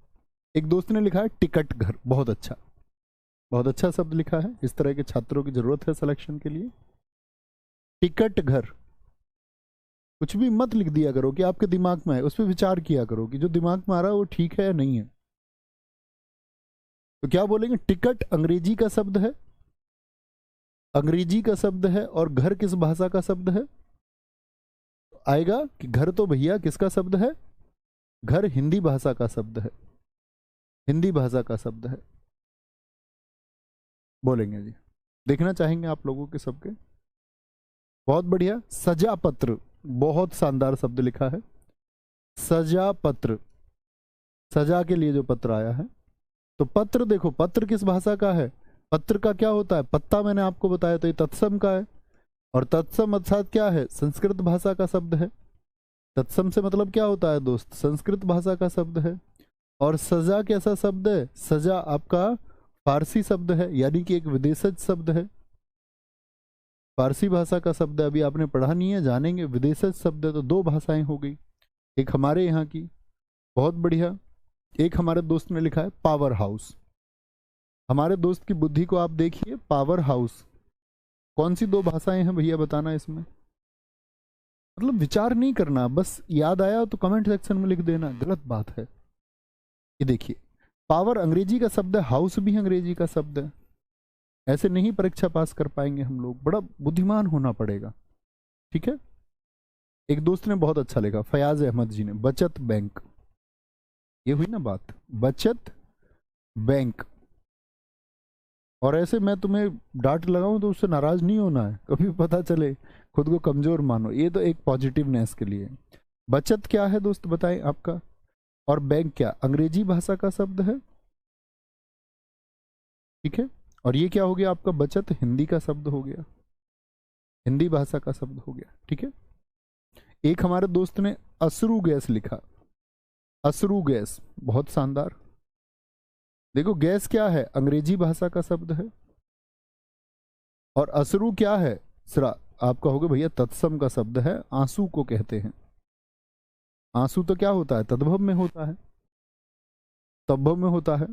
एक दोस्त ने लिखा है टिकट घर। बहुत अच्छा, बहुत अच्छा शब्द लिखा है। इस तरह के छात्रों की जरूरत है सिलेक्शन के लिए। टिकट घर। कुछ भी मत लिख दिया करो कि आपके दिमाग में है, उस पर विचार किया करो कि जो दिमाग में आ रहा है वो ठीक है या नहीं है। तो क्या बोलेंगे? टिकट अंग्रेजी का शब्द है, अंग्रेजी का शब्द है। और घर किस भाषा का शब्द है? आएगा कि घर तो भैया किसका शब्द है? घर हिंदी भाषा का शब्द है, हिंदी भाषा का शब्द है। बोलेंगे जी, देखना चाहेंगे आप लोगों के सबके। बहुत बढ़िया। सजा पत्र। बहुत शानदार शब्द लिखा है, सजा पत्र। सजा के लिए जो पत्र आया है। तो पत्र, देखो पत्र किस भाषा का है? पत्र का क्या होता है? पत्ता मैंने आपको बताया, तो ये तत्सम का है। और तत्सम अर्थात क्या है? संस्कृत भाषा का शब्द है। तत्सम से मतलब क्या होता है दोस्त? संस्कृत भाषा का शब्द है। और सजा कैसा शब्द है? सजा आपका फारसी शब्द है, यानी कि एक विदेशज शब्द है। फारसी भाषा का शब्द है, अभी आपने पढ़ा नहीं है, जानेंगे। विदेशज शब्द है, तो दो भाषाएं हो गई, एक हमारे यहाँ की। बहुत बढ़िया। एक हमारे दोस्त ने लिखा है पावर हाउस। हमारे दोस्त की बुद्धि को आप देखिए। पावर हाउस कौन सी दो भाषाएं हैं भैया, बताना इसमें। मतलब विचार नहीं करना, बस याद आया तो कमेंट सेक्शन में लिख देना, गलत बात है। ये देखिए, पावर अंग्रेजी का शब्द है, हाउस भी अंग्रेजी का शब्द है। ऐसे नहीं परीक्षा पास कर पाएंगे हम लोग, बड़ा बुद्धिमान होना पड़ेगा। ठीक है। एक दोस्त ने बहुत अच्छा लिखा, फयाज अहमद जी ने, बचत बैंक। ये हुई ना बात, बचत बैंक। और ऐसे मैं तुम्हें डांट लगाऊं तो उससे नाराज नहीं होना है, कभी पता चले खुद को कमजोर मानो। ये तो एक पॉजिटिवनेस के लिए। बचत क्या है दोस्त बताएं आपका? और बैंक क्या? अंग्रेजी भाषा का शब्द है। ठीक है। और ये क्या हो गया आपका? बचत हिंदी का शब्द हो गया, हिंदी भाषा का शब्द हो गया। ठीक है। एक हमारे दोस्त ने असरू गैस लिखा। असरू गैस, बहुत शानदार। देखो गैस क्या है? अंग्रेजी भाषा का शब्द है। और असरू क्या है? सरा आप कहोगे भैया तत्सम का शब्द है, आंसू को कहते हैं। आंसू तो क्या होता है? तद्भव में होता है, तद्भव में होता है।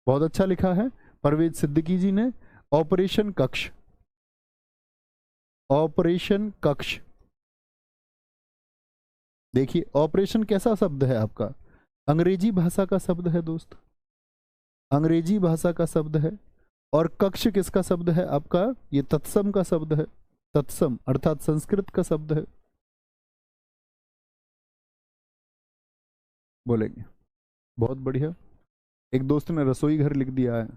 बहुत अच्छा लिखा है परवेज सिद्दीकी जी ने, ऑपरेशन कक्ष। ऑपरेशन कक्ष। देखिए ऑपरेशन कैसा शब्द है आपका? अंग्रेजी भाषा का शब्द है दोस्त, अंग्रेजी भाषा का शब्द है। और कक्ष किसका शब्द है आपका? ये तत्सम का शब्द है, तत्सम अर्थात संस्कृत का शब्द है। बोलेंगे। बहुत बढ़िया। एक दोस्त ने रसोई घर लिख दिया है।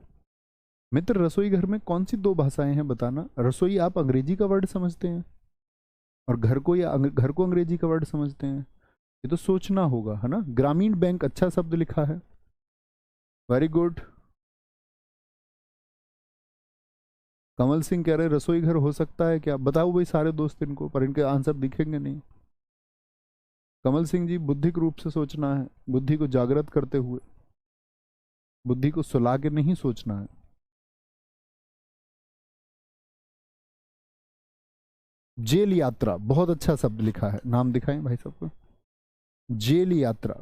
मित्र रसोई घर में कौन सी दो भाषाएं हैं बताना? रसोई आप अंग्रेजी का वर्ड समझते हैं, और घर को या घर को अंग्रेजी का वर्ड समझते हैं? ये तो सोचना होगा, है ना। ग्रामीण बैंक, अच्छा शब्द लिखा है, वेरी गुड। कमल सिंह कह रहे रसोई घर हो सकता है क्या? बताओ भाई सारे दोस्त इनको, पर इनके आंसर दिखेंगे नहीं। कमल सिंह जी, बुद्धिक रूप से सोचना है, बुद्धि को जागृत करते हुए, बुद्धि को सुला के नहीं सोचना है। जेल यात्रा, बहुत अच्छा शब्द लिखा है, नाम दिखाएं भाई सबको। जेल यात्रा।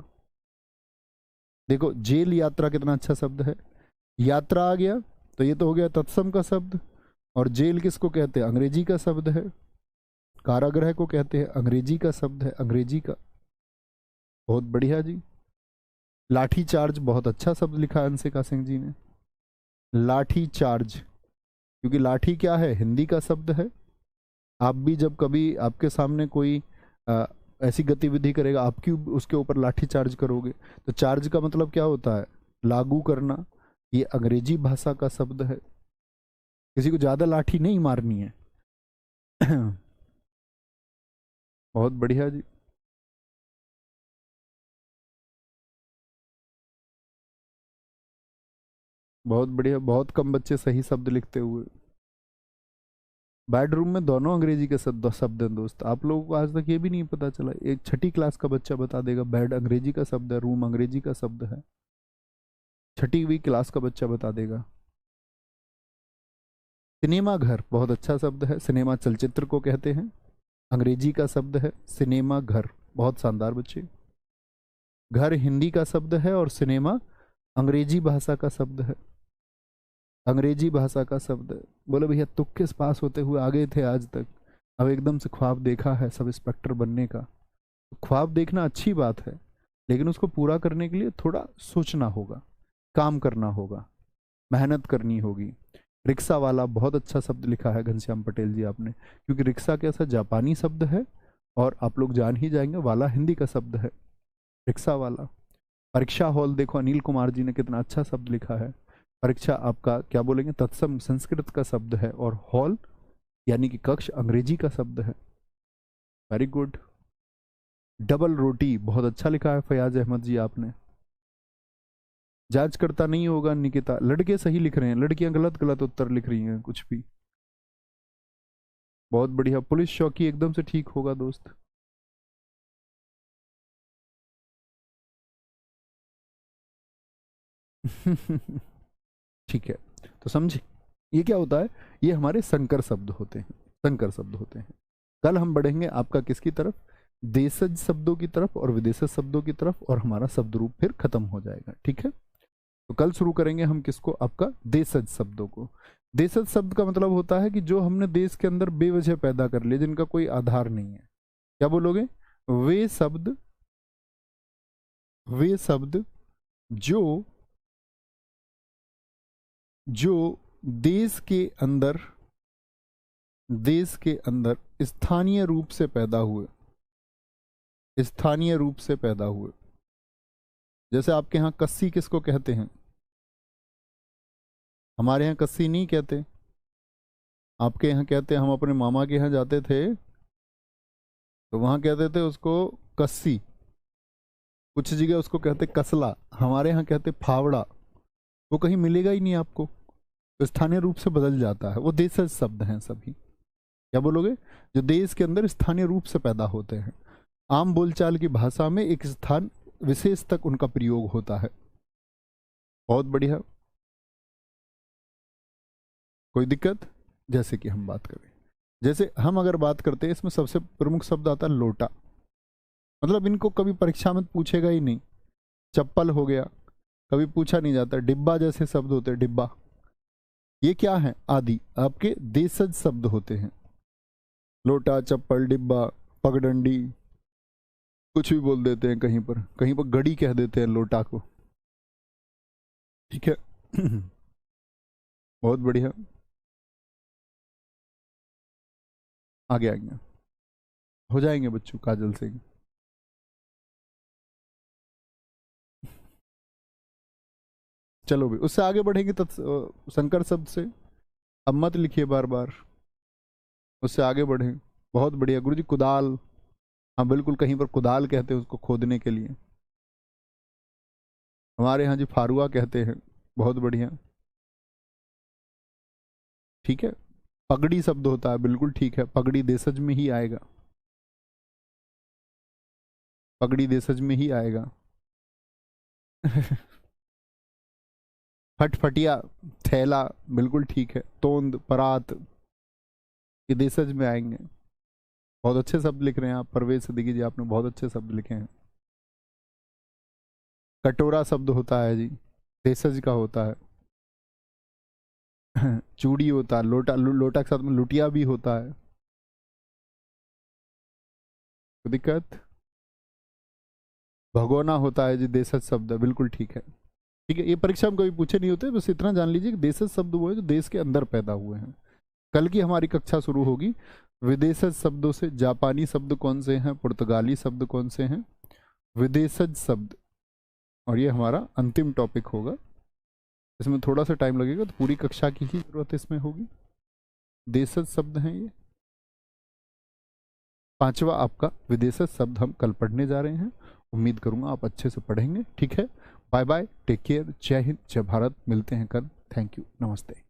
देखो जेल यात्रा कितना अच्छा शब्द है। यात्रा आ गया तो ये तो हो गया तत्सम का शब्द। और जेल किसको कहते हैं? अंग्रेजी का शब्द है। कारागृह को कहते हैं, अंग्रेजी का शब्द है, अंग्रेजी का। बहुत बढ़िया जी। लाठी चार्ज, बहुत अच्छा शब्द लिखा है अंशिका सिंह जी ने, लाठी चार्ज। क्योंकि लाठी क्या है? हिंदी का शब्द है। आप भी जब कभी आपके सामने कोई ऐसी गतिविधि करेगा, आपकी उसके ऊपर लाठी चार्ज करोगे, तो चार्ज का मतलब क्या होता है? लागू करना। ये अंग्रेजी भाषा का शब्द है। किसी को ज्यादा लाठी नहीं मारनी है। बहुत बढ़िया जी। बहुत बढ़िया, बहुत कम बच्चे सही शब्द लिखते हुए। बेडरूम में दोनों अंग्रेजी के शब्द शब्द हैं दोस्त, आप लोगों को आज तक ये भी नहीं पता चला। एक छठी क्लास का बच्चा बता देगा बेड अंग्रेजी का शब्द है, रूम अंग्रेजी का शब्द है। छठी हुई क्लास का बच्चा बता देगा। सिनेमा घर बहुत अच्छा शब्द है, सिनेमा चलचित्र को कहते हैं, अंग्रेजी का शब्द है सिनेमा घर। बहुत शानदार बच्चे। घर हिंदी का शब्द है और सिनेमा अंग्रेजी भाषा का शब्द है, अंग्रेजी भाषा का शब्द है। बोले भैया तुक्के से पास होते हुए आ गए थे आज तक, अब एकदम से ख्वाब देखा है सब इंस्पेक्टर बनने का। तो ख्वाब देखना अच्छी बात है, लेकिन उसको पूरा करने के लिए थोड़ा सोचना होगा, काम करना होगा, मेहनत करनी होगी। रिक्शा वाला बहुत अच्छा शब्द लिखा है घनश्याम पटेल जी आपने, क्योंकि रिक्शा कैसा जापानी शब्द है और आप लोग जान ही जाएंगे वाला हिंदी का शब्द है, रिक्शा वाला। परीक्षा हॉल देखो अनिल कुमार जी ने कितना अच्छा शब्द लिखा है। परीक्षा आपका क्या बोलेंगे, तत्सम संस्कृत का शब्द है और हॉल यानी कि कक्ष अंग्रेजी का शब्द है। Very good. डबल रोटी बहुत अच्छा लिखा है फयाज अहमद जी आपने। जांच करता नहीं होगा निकिता, लड़के सही लिख रहे हैं, लड़कियां गलत गलत उत्तर लिख रही हैं कुछ भी। बहुत बढ़िया। पुलिस चौकी एकदम से ठीक होगा दोस्त। ठीक है, तो समझे ये क्या होता है, ये हमारे संकर शब्द होते हैं, संकर शब्द होते हैं। कल हम बढ़ेंगे आपका किसकी तरफ, देशज शब्दों की तरफ और विदेशज शब्दों की तरफ, और हमारा शब्द रूप फिर खत्म हो जाएगा। ठीक है, तो कल शुरू करेंगे हम किसको, आपका देशज शब्दों को। देशज शब्द का मतलब होता है कि जो हमने देश के अंदर बेवजह पैदा कर लिए, जिनका कोई आधार नहीं है। क्या बोलोगे, वे शब्द, वे शब्द जो जो देश के अंदर, देश के अंदर स्थानीय रूप से पैदा हुए, स्थानीय रूप से पैदा हुए। जैसे आपके यहाँ कस्सी किसको कहते हैं, हमारे यहाँ कस्सी नहीं कहते, आपके यहाँ कहते हैं। हम अपने मामा के यहाँ जाते थे तो वहाँ कहते थे उसको कस्सी, कुछ जगह उसको कहते कसला, हमारे यहाँ कहते फावड़ा। वो कहीं मिलेगा ही नहीं आपको, तो स्थानीय रूप से बदल जाता है। वो देशज शब्द हैं सभी। क्या बोलोगे, जो देश के अंदर स्थानीय रूप से पैदा होते हैं, आम बोलचाल की भाषा में एक स्थान विशेष तक उनका प्रयोग होता है। बहुत बढ़िया। कोई दिक्कत, जैसे कि हम बात करें, जैसे हम अगर बात करते हैं, इसमें सबसे प्रमुख शब्द आता है लोटा। मतलब इनको कभी परीक्षा में पूछेगा ही नहीं। चप्पल हो गया, कभी पूछा नहीं जाता। डिब्बा जैसे शब्द होते हैं, डिब्बा, ये क्या है, आदि आपके देशज शब्द होते हैं। लोटा, चप्पल, डिब्बा, पगडंडी, कुछ भी बोल देते हैं, कहीं पर गड़ी कह देते हैं लोटा को। ठीक है। बहुत बढ़िया, आगे आएंगे, हो जाएंगे बच्चों काजल सिंह। चलो भी उससे आगे बढ़ेंगे संकर शब्द से। अब मत लिखिए बार बार, उससे आगे बढ़ें। बहुत बढ़िया गुरु जी, कुदाल। हाँ बिल्कुल, कहीं पर कुदाल कहते हैं उसको खोदने के लिए। हमारे यहाँ जी फारुआ कहते हैं। बहुत बढ़िया। ठीक है, पगड़ी शब्द होता है, बिल्कुल ठीक है, पगड़ी देशज में ही आएगा, पगड़ी देशज में ही आएगा। फटफटिया, थैला, बिल्कुल ठीक है। तोंद, परात, ये देशज में आएंगे। बहुत अच्छे शब्द लिख रहे हैं आप परवेज सिद्दीकी जी, आपने बहुत अच्छे शब्द लिखे हैं। कटोरा शब्द होता है जी, देशज का होता है। चूड़ी होता है, लोटा, लोटा के साथ में लुटिया भी होता है। कोई दिक्कत, भगोना होता है जी, देशज शब्द है, बिल्कुल ठीक है। ठीक है, ये परीक्षा में कभी पूछे नहीं होते, बस इतना जान लीजिए कि देशज शब्द वो है जो देश के अंदर पैदा हुए हैं। कल की हमारी कक्षा शुरू होगी विदेशज शब्दों से। जापानी शब्द कौन से हैं, पुर्तगाली शब्द कौन से हैं, विदेशज शब्द, और ये हमारा अंतिम टॉपिक होगा। इसमें थोड़ा सा टाइम लगेगा, तो पूरी कक्षा की ही जरूरत इसमें होगी। देशज शब्द हैं ये। 5वां आपका विदेशज शब्द हम कल पढ़ने जा रहे हैं। उम्मीद करूंगा आप अच्छे से पढ़ेंगे। ठीक है, बाय बाय, टेक केयर, जय हिंद, जय भारत। मिलते हैं कल। थैंक यू, नमस्ते।